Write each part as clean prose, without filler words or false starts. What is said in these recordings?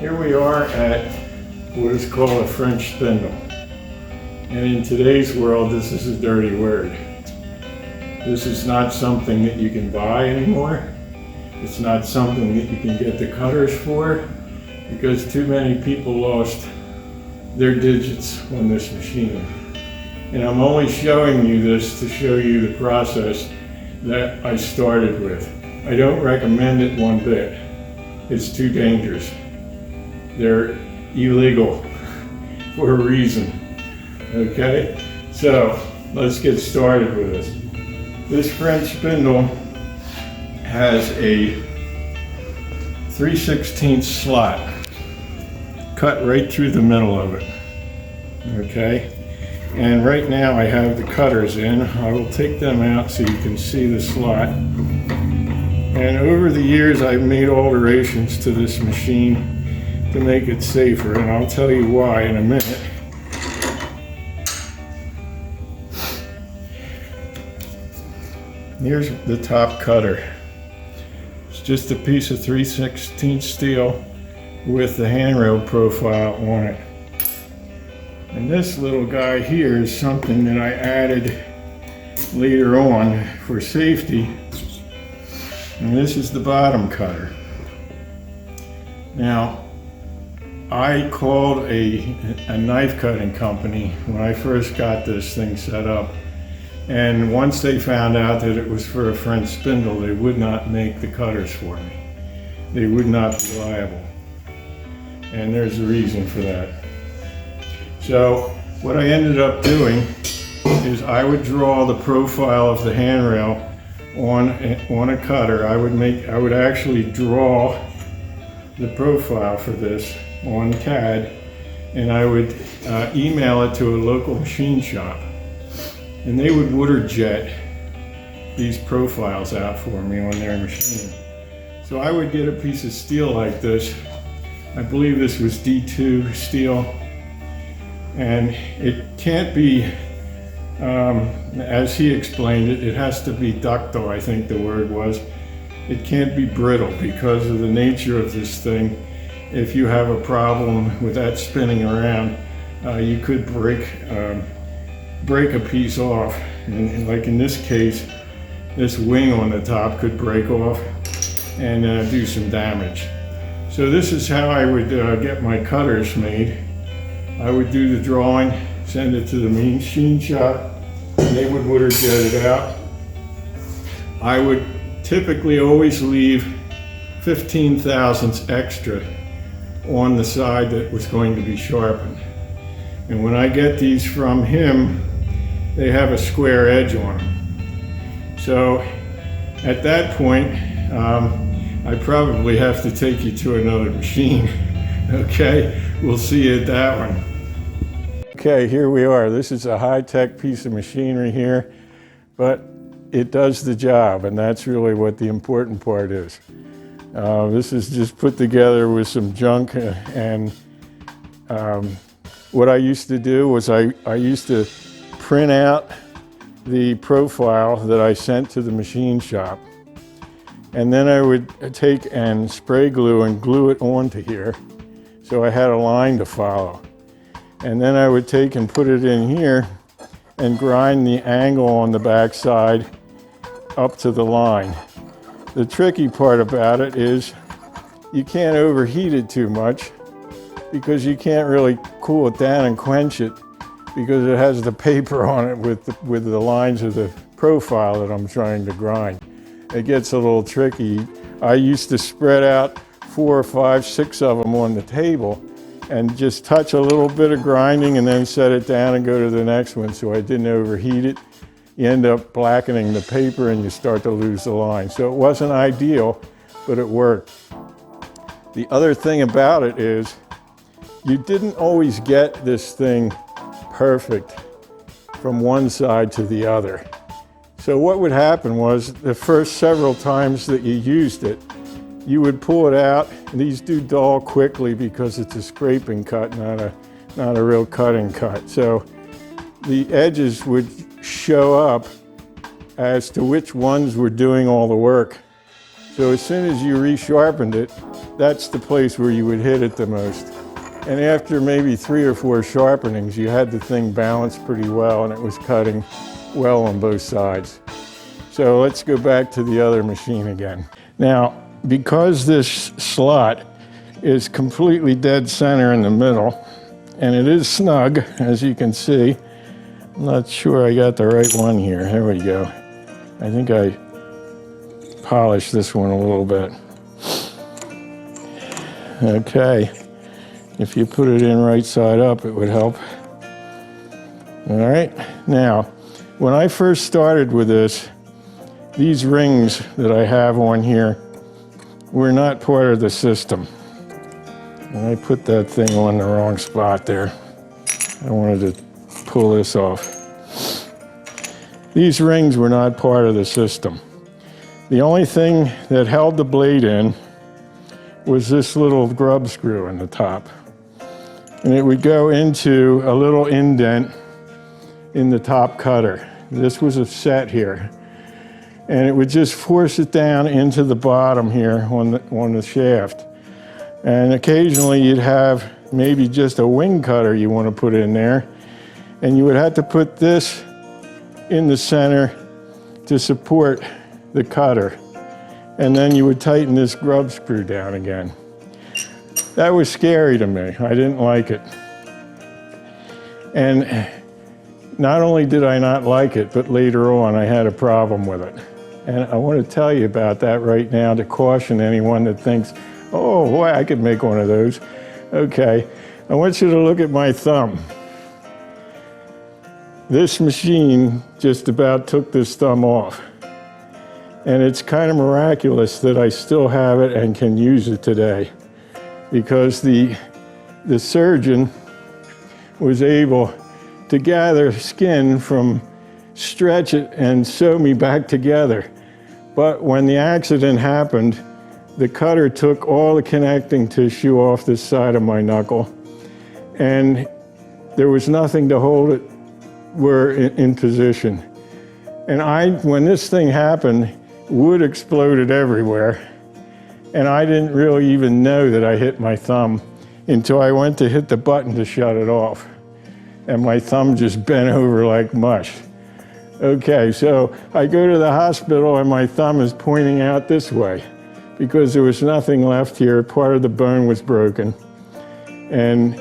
Here we are at what is called a French spindle. And in today's world, this is a dirty word. This is not something that you can buy anymore. It's not something that you can get the cutters for, because too many people lost their digits on this machine. And I'm only showing you this to show you the process that I started with. I don't recommend it one bit. It's too dangerous. They're illegal for a reason. Okay? So let's get started with this. This French spindle has a 3/16 slot cut right through the middle of it. Okay? And right now I have the cutters in. I will take them out so you can see the slot. And over the years I've made alterations to this machine to make it safer, and I'll tell you why in a minute. Here's the top cutter. It's just a piece of 3/16 steel with the handrail profile on it. And this little guy here is something that I added later on for safety. And this is the bottom cutter. Now, I called a knife cutting company when I first got this thing set up. And once they found out that it was for a French spindle, they would not make the cutters for me. They would not be liable. And there's a reason for that. So what I ended up doing is I would draw the profile of the handrail on a cutter. I would actually draw the profile for this on CAD, and I would email it to a local machine shop, and they would water jet these profiles out for me on their machine. So I would get a piece of steel like this. I believe this was D2 steel, and it can't be, as he explained it, it has to be ductile, I think the word was. It can't be brittle because of the nature of this thing. If you have a problem with that spinning around, you could break a piece off. And like in this case, this wing on the top could break off and do some damage. So this is how I would get my cutters made. I would do the drawing, send it to the machine shop, and they would water jet it out. I would typically always leave 15 thousandths extra on the side that was going to be sharpened. And when I get these from him, they have a square edge on them. So at that point, I probably have to take you to another machine. Okay, we'll see you at that one. Okay, here we are. This is a high-tech piece of machinery here, but it does the job, and that's really what the important part is. This is just put together with some junk, and what I used to do was I used to print out the profile that I sent to the machine shop, and then I would take and spray glue and glue it onto here, so I had a line to follow. And then I would take and put it in here and grind the angle on the back side up to the line. The tricky part about it is you can't overheat it too much, because you can't really cool it down and quench it, because it has the paper on it with the lines of the profile that I'm trying to grind. It gets a little tricky. I used to spread out 4 or 5, 6 of them on the table and just touch a little bit of grinding and then set it down and go to the next one so I didn't overheat it. You end up blackening the paper and you start to lose the line. So it wasn't ideal, but it worked. The other thing about it is you didn't always get this thing perfect from one side to the other. So what would happen was the first several times that you used it, you would pull it out. These do dull quickly because it's a scraping cut, not a real cutting cut. So the edges would show up as to which ones were doing all the work. So as soon as you resharpened it, that's the place where you would hit it the most. And after maybe 3 or 4 sharpenings, you had the thing balanced pretty well and it was cutting well on both sides. So let's go back to the other machine again. Now, because this slot is completely dead center in the middle, and it is snug, as you can see. I'm not sure I got the right one here. There we go. I think I polished this one a little bit. Okay. If you put it in right side up, it would help. All right. Now, when I first started with this, these rings that I have on here were not part of the system. And I put that thing on the wrong spot there. I wanted to pull this off. These rings were not part of the system. The only thing that held the blade in was this little grub screw in the top. And it would go into a little indent in the top cutter. This was a set here. And it would just force it down into the bottom here on the shaft. And occasionally you'd have maybe just a wing cutter you want to put in there. And you would have to put this in the center to support the cutter. And then you would tighten this grub screw down again. That was scary to me. I didn't like it. And not only did I not like it, but later on I had a problem with it. And I want to tell you about that right now to caution anyone that thinks, oh boy, I could make one of those. Okay, I want you to look at my thumb. This machine just about took this thumb off. And it's kind of miraculous that I still have it and can use it today, because the surgeon was able to gather skin from, stretch it and sew me back together. But when the accident happened, the cutter took all the connecting tissue off this side of my knuckle, and there was nothing to hold it in position. And when this thing happened, wood exploded everywhere, and I didn't really even know that I hit my thumb until I went to hit the button to shut it off, and my thumb just bent over like mush. Okay, so I go to the hospital and my thumb is pointing out this way because there was nothing left here. Part of the bone was broken. And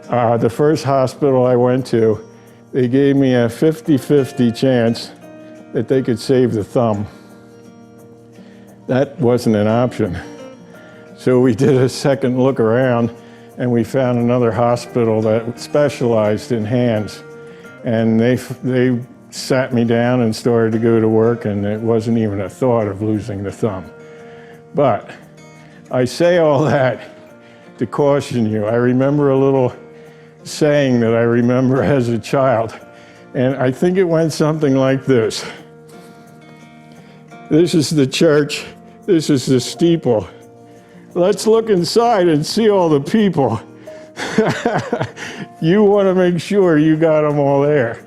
the first hospital I went to, they gave me a 50-50 chance that they could save the thumb. That wasn't an option. So we did a second look around and we found another hospital that specialized in hands. And they sat me down and started to go to work, and it wasn't even a thought of losing the thumb. But I say all that to caution you. I remember a little saying that I remember as a child, and I think it went something like this. This is the church, this is the steeple. Let's look inside and see all the people. You want to make sure you got them all there.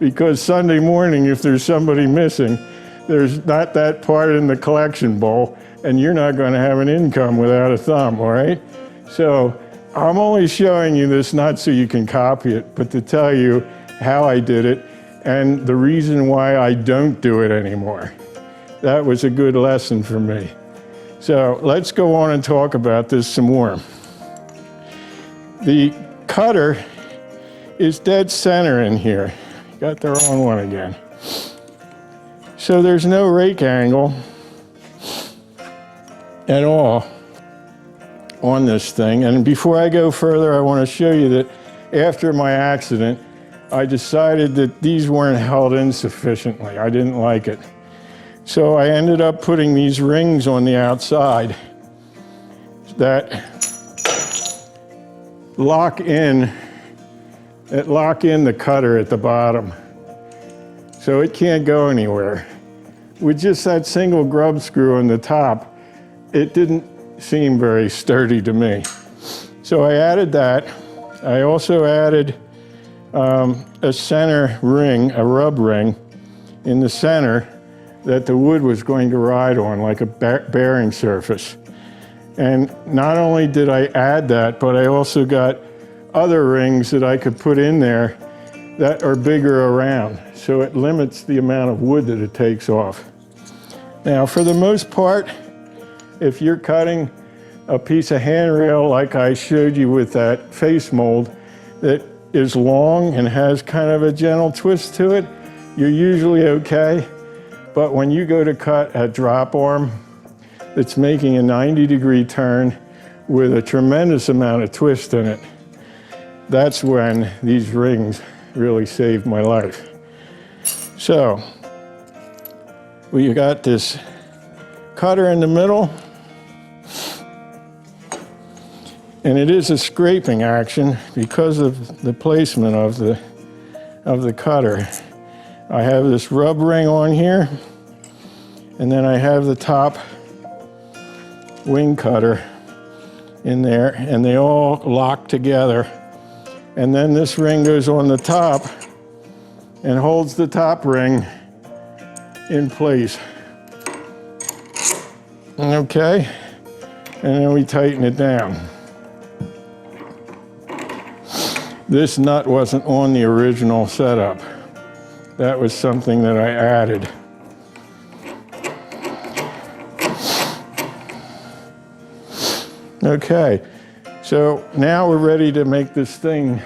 Because Sunday morning, if there's somebody missing, there's not that part in the collection bowl, and you're not going to have an income without a thumb, all right? So I'm only showing you this not so you can copy it, but to tell you how I did it and the reason why I don't do it anymore. That was a good lesson for me. So let's go on and talk about this some more. The cutter is dead center in here. Got the wrong one again. So there's no rake angle at all on this thing. And before I go further, I want to show you that after my accident, I decided that these weren't held in sufficiently. I didn't like it. So I ended up putting these rings on the outside that lock in the cutter at the bottom, so it can't go anywhere. With just that single grub screw on the top, it didn't seem very sturdy to me. So I added that. I also added a center ring, a rub ring in the center, that the wood was going to ride on, like a bearing surface. And not only did I add that, but I also got other rings that I could put in there that are bigger around. So it limits the amount of wood that it takes off. Now, for the most part, if you're cutting a piece of handrail like I showed you with that face mold that is long and has kind of a gentle twist to it, you're usually okay. But when you go to cut a drop arm that's making a 90-degree turn with a tremendous amount of twist in it, that's when these rings really saved my life. So we got this cutter in the middle, and it is a scraping action because of the placement of the cutter. I have this rub ring on here, and then I have the top wing cutter in there, and they all lock together. And then this ring goes on the top and holds the top ring in place. Okay, and then we tighten it down. This nut wasn't on the original setup. That was something that I added. Okay, so now we're ready to make this thing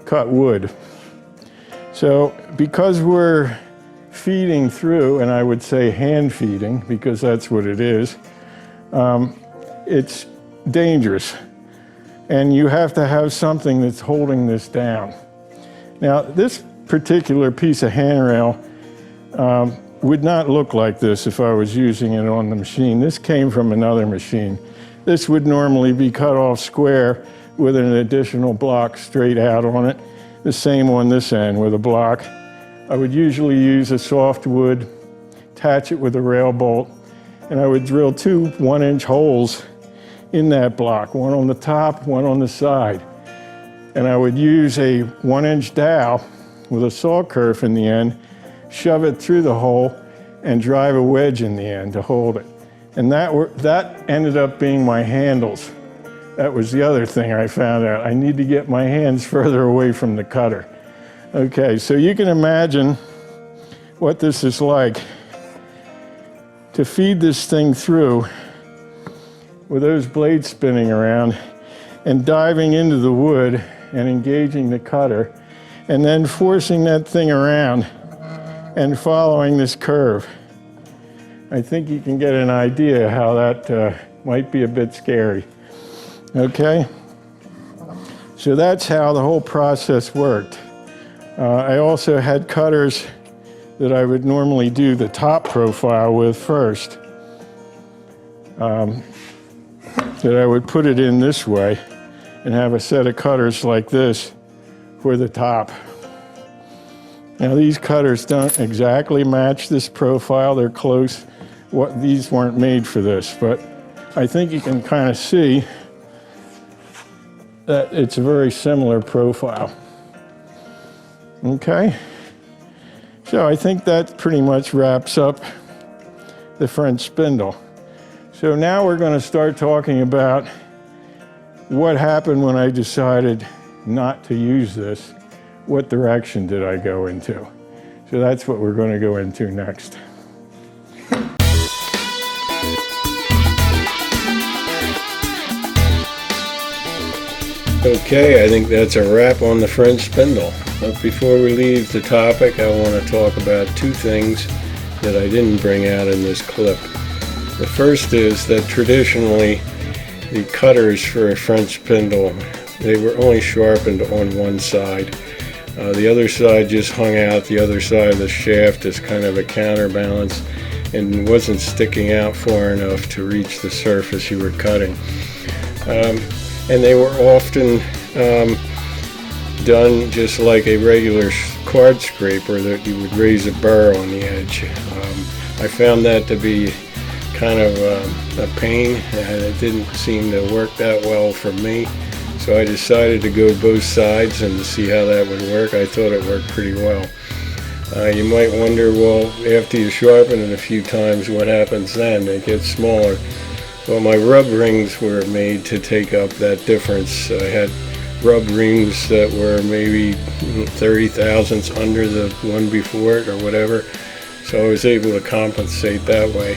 cut wood. So because we're feeding through, and I would say hand feeding because that's what it is, it's dangerous. And you have to have something that's holding this down. Now, this particular piece of handrail would not look like this if I was using it on the machine. This came from another machine. This would normally be cut off square with an additional block straight out on it. The same on this end with a block. I would usually use a soft wood, attach it with a rail bolt, and I would drill two 1-inch holes in that block, one on the top, one on the side. And I would use a 1-inch dowel with a saw kerf in the end, shove it through the hole, and drive a wedge in the end to hold it. And that ended up being my handles. That was the other thing I found out. I need to get my hands further away from the cutter. Okay, so you can imagine what this is like to feed this thing through with those blades spinning around and diving into the wood and engaging the cutter and then forcing that thing around and following this curve. I think you can get an idea how that might be a bit scary. Okay, so that's how the whole process worked. I also had cutters that I would normally do the top profile with first, that I would put it in this way and have a set of cutters like this for the top. Now these cutters don't exactly match this profile, they're close. These weren't made for this, but I think you can kind of see that it's a very similar profile. Okay, so I think that pretty much wraps up the French spindle. So now we're going to start talking about what happened when I decided not to use this. What direction did I go into? So that's what we're going to go into next. Okay, I think that's a wrap on the French spindle. But before we leave the topic, I want to talk about two things that I didn't bring out in this clip. The first is that traditionally the cutters for a French spindle, they were only sharpened on one side. The other side just hung out the other side of the shaft as kind of a counterbalance and wasn't sticking out far enough to reach the surface you were cutting. And they were often done just like a regular card scraper that you would raise a burr on the edge. I found that to be kind of a pain, and it didn't seem to work that well for me. So I decided to go both sides and to see how that would work. I thought it worked pretty well. You might wonder, well, after you sharpen it a few times, what happens then? It gets smaller. Well, my rub rings were made to take up that difference. I had rub rings that were maybe 30 thousandths under the one before it or whatever, so I was able to compensate that way.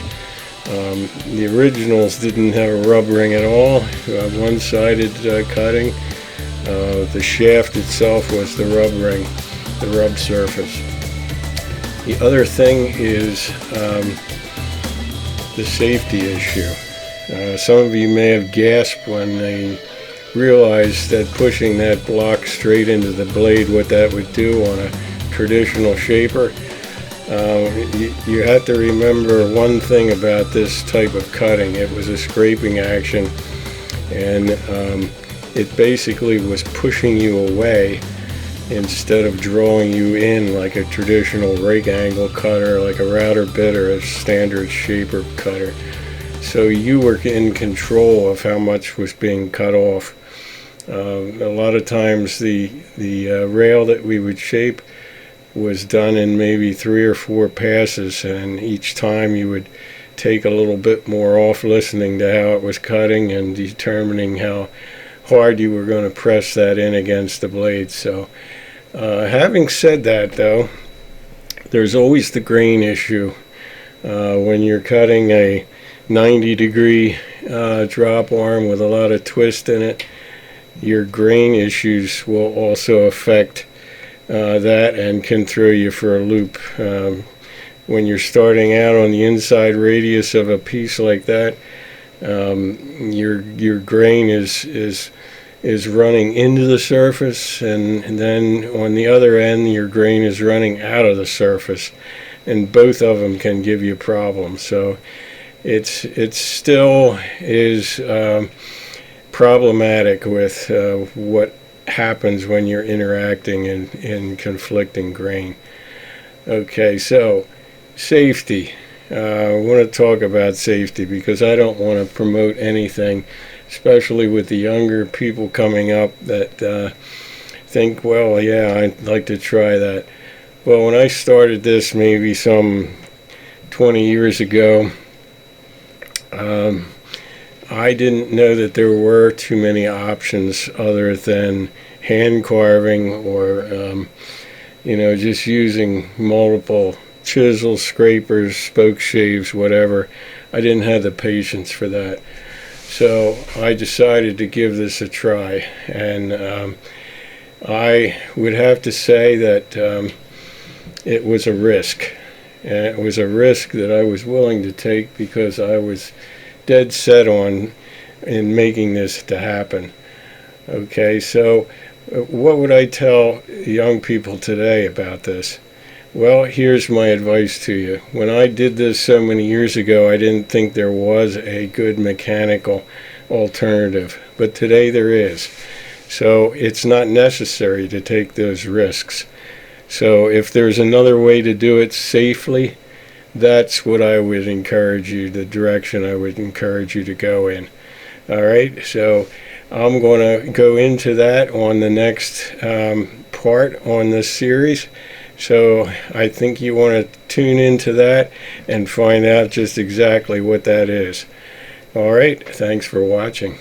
The originals didn't have a rub ring at all, one-sided cutting. The shaft itself was the rub ring, the rub surface. The other thing is the safety issue. Some of you may have gasped when they realized that pushing that block straight into the blade, what that would do on a traditional shaper. You have to remember one thing about this type of cutting. It was a scraping action, and it basically was pushing you away instead of drawing you in like a traditional rake angle cutter, like a router bit or a standard shaper cutter. So you were in control of how much was being cut off. A lot of times the rail that we would shape was done in maybe 3 or 4 passes, and each time you would take a little bit more off, listening to how it was cutting and determining how hard you were going to press that in against the blade. So having said that, though, there's always the grain issue. When you're cutting a 90-degree drop arm with a lot of twist in it, your grain issues will also affect that and can throw you for a loop. When you're starting out on the inside radius of a piece like that, your grain is running into the surface, and then on the other end your grain is running out of the surface, and both of them can give you problems. So it still is problematic with what happens when you're interacting in conflicting grain. Okay, so safety. I want to talk about safety because I don't want to promote anything, especially with the younger people coming up that think, well, yeah, I'd like to try that. Well, when I started this maybe some 20 years ago, I didn't know that there were too many options other than hand carving or just using multiple chisels, scrapers, spoke shaves, whatever. I didn't have the patience for that. So I decided to give this a try, and I would have to say that it was a risk. It was a risk that I was willing to take because I was dead set on in making this to happen. Okay, so what would I tell young people today about this? Well, here's my advice to you. When I did this so many years ago, I didn't think there was a good mechanical alternative, but today there is. So it's not necessary to take those risks. So if there's another way to do it safely, that's what I would encourage you, the direction I would encourage you to go in. All right, so I'm going to go into that on the next part on this series. So I think you want to tune into that and find out just exactly what that is. All right, thanks for watching.